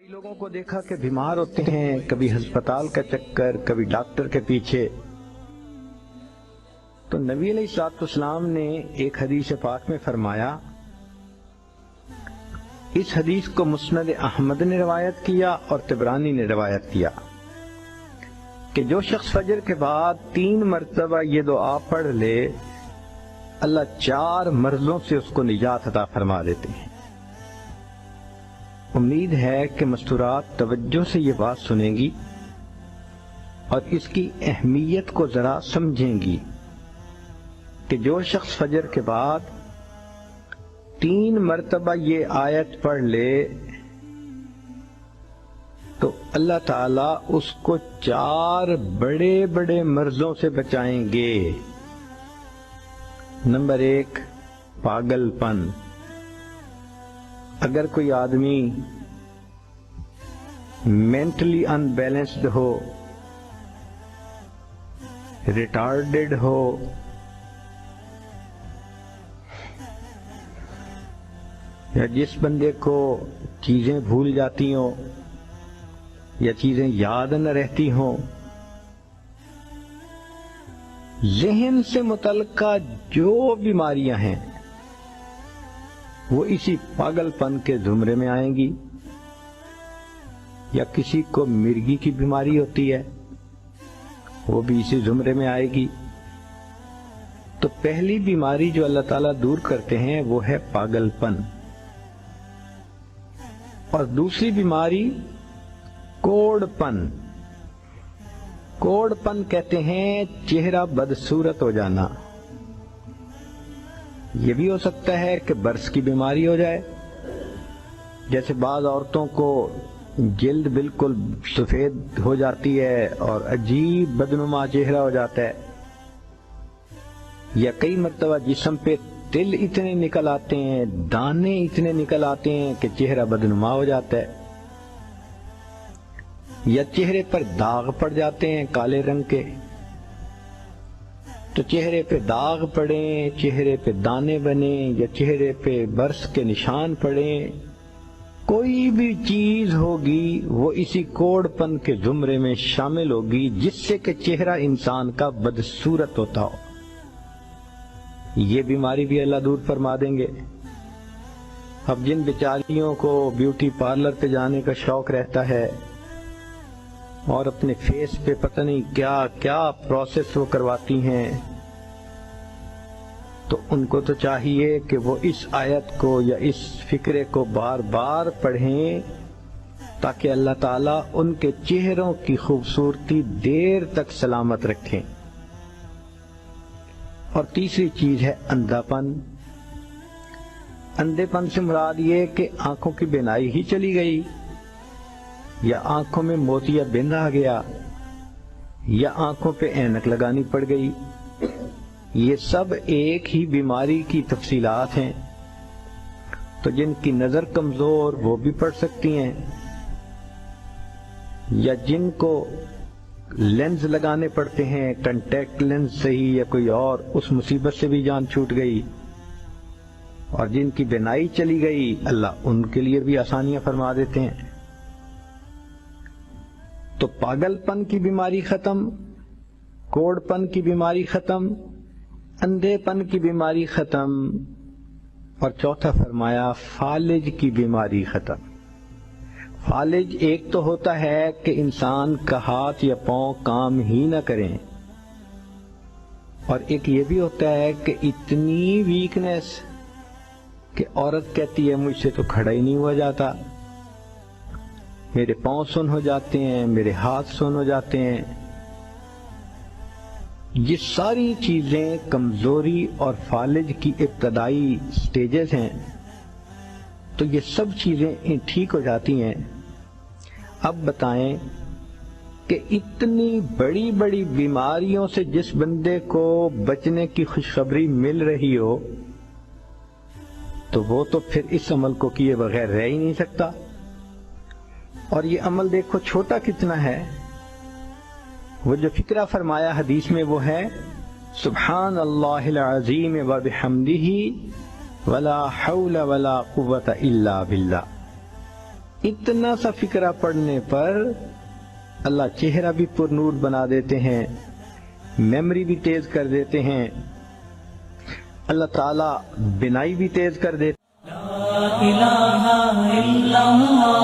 لوگوں کو دیکھا کہ بیمار ہوتے ہیں، کبھی ہسپتال کا چکر، کبھی ڈاکٹر کے پیچھے. تو نبی علیہ الصلوۃ والسلام نے ایک حدیث پاک میں فرمایا، اس حدیث کو مسند احمد نے روایت کیا اور طبرانی نے روایت کیا کہ جو شخص فجر کے بعد 3 مرتبہ یہ دعا پڑھ لے، اللہ 4 مرضوں سے اس کو نجات عطا فرما دیتے ہیں. امید ہے کہ مستورات توجہ سے یہ بات سنیں گی اور اس کی اہمیت کو ذرا سمجھیں گی کہ جو شخص فجر کے بعد 3 مرتبہ یہ آیت پڑھ لے تو اللہ تعالیٰ اس کو 4 بڑے بڑے مرضوں سے بچائیں گے. نمبر 1، پاگل پن. اگر کوئی آدمی مینٹلی ان بیلنسڈ ہو، ریٹارڈڈ ہو، یا جس بندے کو چیزیں بھول جاتی ہوں یا چیزیں یاد نہ رہتی ہوں، ذہن سے متعلقہ جو بیماریاں ہیں وہ اسی پاگل پن کے زمرے میں آئیں گی. یا کسی کو مرگی کی بیماری ہوتی ہے، وہ بھی اسی زمرے میں آئے گی. تو پہلی بیماری جو اللہ تعالیٰ دور کرتے ہیں وہ ہے پاگل پن، اور دوسری بیماری کوڑ پن. کوڑ پن کہتے ہیں چہرہ بدصورت ہو جانا. یہ بھی ہو سکتا ہے کہ برس کی بیماری ہو جائے، جیسے بعض عورتوں کو جلد بالکل سفید ہو جاتی ہے اور عجیب بدنما چہرہ ہو جاتا ہے، یا کئی مرتبہ جسم پہ تل اتنے نکل آتے ہیں، دانے اتنے نکل آتے ہیں کہ چہرہ بدنما ہو جاتا ہے، یا چہرے پر داغ پڑ جاتے ہیں کالے رنگ کے. تو چہرے پہ داغ پڑیں، چہرے پہ دانے بنیں، یا چہرے پہ برس کے نشان پڑیں، کوئی بھی چیز ہوگی وہ اسی کوڑ پن کے زمرے میں شامل ہوگی جس سے کہ چہرہ انسان کا بدصورت ہوتا ہو. یہ بیماری بھی اللہ دور فرما دیں گے. اب جن بیچاریوں کو بیوٹی پارلر پہ جانے کا شوق رہتا ہے اور اپنے فیس پہ پتہ نہیں کیا کیا پروسیس وہ کرواتی ہیں، تو ان کو تو چاہیے کہ وہ اس آیت کو یا اس فکرے کو بار بار پڑھیں تاکہ اللہ تعالیٰ ان کے چہروں کی خوبصورتی دیر تک سلامت رکھیں. اور تیسری چیز ہے اندھا پن. اندھے پن سے مراد یہ کہ آنکھوں کی بینائی ہی چلی گئی، یا آنکھوں میں موتیا بند آ گیا، یا آنکھوں پہ اینک لگانی پڑ گئی. یہ سب ایک ہی بیماری کی تفصیلات ہیں. تو جن کی نظر کمزور وہ بھی پڑھ سکتی ہیں، یا جن کو لینز لگانے پڑتے ہیں، کنٹیکٹ لینز صحیح یا کوئی اور، اس مصیبت سے بھی جان چھوٹ گئی. اور جن کی بینائی چلی گئی اللہ ان کے لیے بھی آسانیاں فرما دیتے ہیں. تو پاگل پن کی بیماری ختم، کوڑ پن کی بیماری ختم، اندھے پن کی بیماری ختم، اور چوتھا فرمایا فالج کی بیماری ختم. فالج ایک تو ہوتا ہے کہ انسان کا ہاتھ یا پاؤں کام ہی نہ کریں، اور ایک یہ بھی ہوتا ہے کہ اتنی ویکنیس کہ عورت کہتی ہے مجھ سے تو کھڑا ہی نہیں ہوا جاتا، میرے پاؤں سن ہو جاتے ہیں، میرے ہاتھ سن ہو جاتے ہیں. یہ ساری چیزیں کمزوری اور فالج کی ابتدائی سٹیجز ہیں. تو یہ سب چیزیں ٹھیک ہو جاتی ہیں. اب بتائیں کہ اتنی بڑی بڑی بیماریوں سے جس بندے کو بچنے کی خوشخبری مل رہی ہو تو وہ تو پھر اس عمل کو کیے بغیر رہ ہی نہیں سکتا. اور یہ عمل دیکھو چھوٹا کتنا ہے. وہ جو فکرہ فرمایا حدیث میں وہ ہے سبحان اللہ العظیم وبحمدہ ولا حول ولا قوة الا باللہ. اتنا سا فکرہ پڑھنے پر اللہ چہرہ بھی پر نور بنا دیتے ہیں، میموری بھی تیز کر دیتے ہیں، اللہ تعالیٰ بینائی بھی تیز کر دیتے ہیں۔ لا الہ الا اللہ